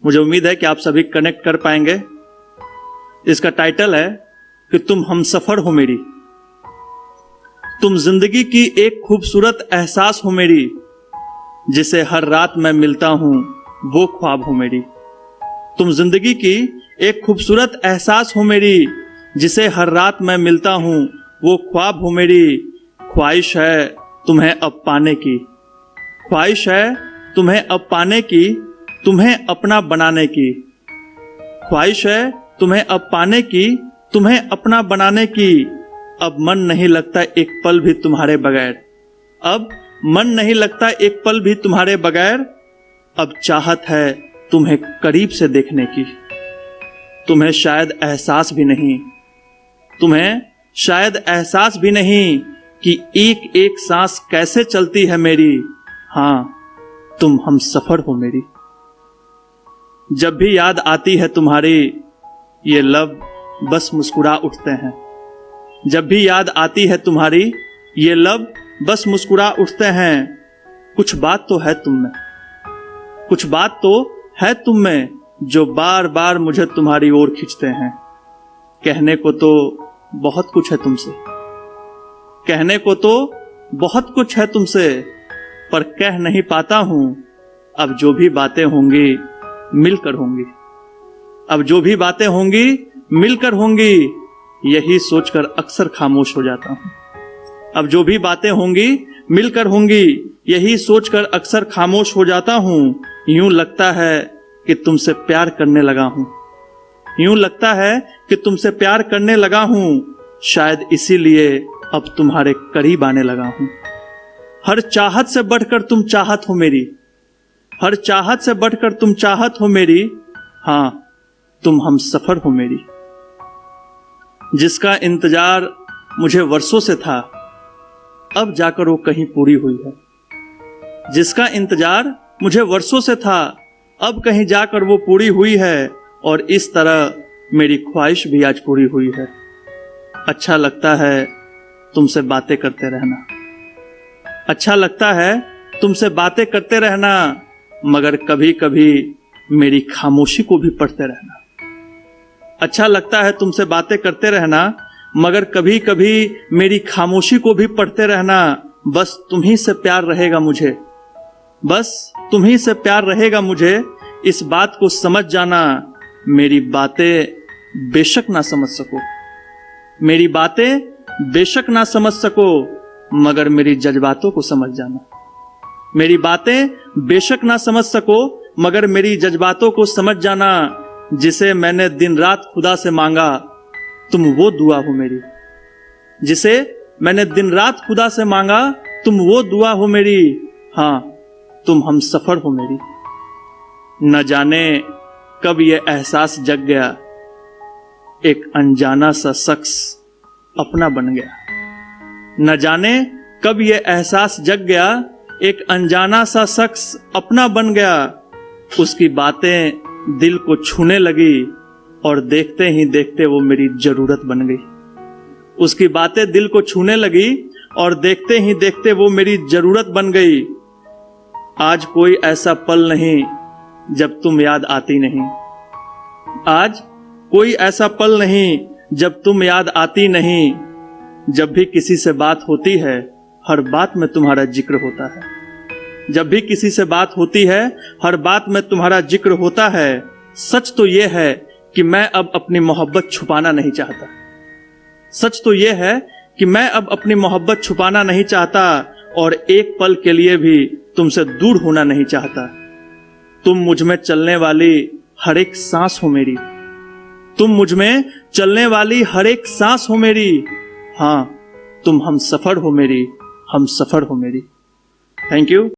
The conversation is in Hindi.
मुझे उम्मीद है कि आप सभी कनेक्ट कर पाएंगे। इसका टाइटल है कि तुम हमसफर हो मेरी, तुम जिंदगी की एक खूबसूरत एहसास हो मेरी, जिसे हर रात मैं मिलता हूं वो ख्वाब हो मेरी। तुम जिंदगी की एक खूबसूरत एहसास हो मेरी, जिसे हर रात मैं मिलता हूं वो ख्वाब हो मेरी। ख्वाहिश है तुम्हें अब पाने की, ख्वाहिश है तुम्हें अब पाने की, तुम्हें अपना बनाने की। ख्वाहिश है तुम्हें अब पाने की, तुम्हें अपना बनाने की। अब मन नहीं लगता एक पल भी तुम्हारे बगैर, अब मन नहीं लगता एक पल भी तुम्हारे बगैर। अब चाहत है तुम्हें करीब से देखने की, तुम्हें शायद एहसास भी नहीं, तुम्हें शायद एहसास भी नहीं कि एक एक सांस कैसे चलती है मेरी। हाँ, तुम हमसफर हो मेरी। जब भी याद आती है तुम्हारी, ये लब बस मुस्कुरा उठते हैं। जब भी याद आती है तुम्हारी, ये लब बस मुस्कुरा उठते हैं। कुछ बात तो है तुम में, कुछ बात तो है तुम में, जो बार बार मुझे तुम्हारी ओर खींचते हैं। कहने को तो बहुत कुछ है तुमसे, कहने को तो बहुत कुछ है तुमसे, पर कह नहीं पाता हूं। अब जो भी बातें होंगी मिलकर होंगी, अब जो भी बातें होंगी मिलकर होंगी, यही सोचकर अक्सर खामोश हो जाता हूं। अब जो भी बातें होंगी मिलकर होंगी, यही सोचकर अक्सर खामोश हो जाता हूं। यूं लगता है कि तुमसे प्यार करने लगा हूं, यूं लगता है कि तुमसे प्यार करने लगा हूं। शायद इसीलिए अब तुम्हारे करीब आने लगा हूं। हर चाहत से बढ़कर तुम चाहत हो मेरी, हर चाहत से बढ़कर तुम चाहत हो मेरी। हां, तुम हमसफर हो मेरी। जिसका इंतजार मुझे वर्षों से था, अब जाकर वो कहीं पूरी हुई है। जिसका इंतजार मुझे वर्षों से था, अब कहीं जाकर वो पूरी हुई है। और इस तरह मेरी ख्वाहिश भी आज पूरी हुई है। अच्छा लगता है तुमसे बातें करते रहना, अच्छा लगता है तुमसे बातें करते रहना, मगर कभी कभी मेरी खामोशी को भी पढ़ते रहना। अच्छा लगता है तुमसे बातें करते रहना, मगर कभी कभी मेरी खामोशी को भी पढ़ते रहना। बस तुम्ही से प्यार रहेगा मुझे, बस तुम्ही से प्यार रहेगा मुझे। इस बात को समझ जाना, मेरी बातें बेशक ना समझ सको, मेरी बातें बेशक ना समझ सको, मगर मेरी जज्बातों को समझ जाना। मेरी बातें बेशक ना समझ सको, मगर मेरी जज्बातों को समझ जाना। जिसे मैंने दिन रात खुदा से मांगा, तुम वो दुआ हो मेरी। जिसे मैंने दिन रात खुदा से मांगा, तुम वो दुआ हो मेरी। हां, तुम हमसफर हो मेरी। न जाने कब ये एहसास जग गया, एक अनजाना सा शख्स अपना बन गया। न जाने कब ये एहसास जग गया, एक अनजाना सा शख्स अपना बन गया। उसकी बातें दिल को छूने लगी और देखते ही देखते वो मेरी जरूरत बन गई। उसकी बातें दिल को छूने लगी और देखते ही देखते वो मेरी जरूरत बन गई। आज कोई ऐसा पल नहीं जब तुम याद आती नहीं, आज कोई ऐसा पल नहीं जब तुम याद आती नहीं। जब भी किसी से बात होती है, हर बात में तुम्हारा जिक्र होता है। जब भी किसी से बात होती है, हर बात में तुम्हारा जिक्र होता है। सच तो यह है कि मैं अब अपनी मोहब्बत छुपाना नहीं चाहता, सच तो यह है कि मैं अब अपनी मोहब्बत छुपाना नहीं चाहता, और एक पल के लिए भी तुमसे दूर होना नहीं चाहता। तुम मुझ में चलने वाली हर एक सांस हो मेरी, तुम मुझ में चलने वाली हर एक सांस हो मेरी। हां, तुम हमसफर हो मेरी, हमसफर हो मेरी। Thank you.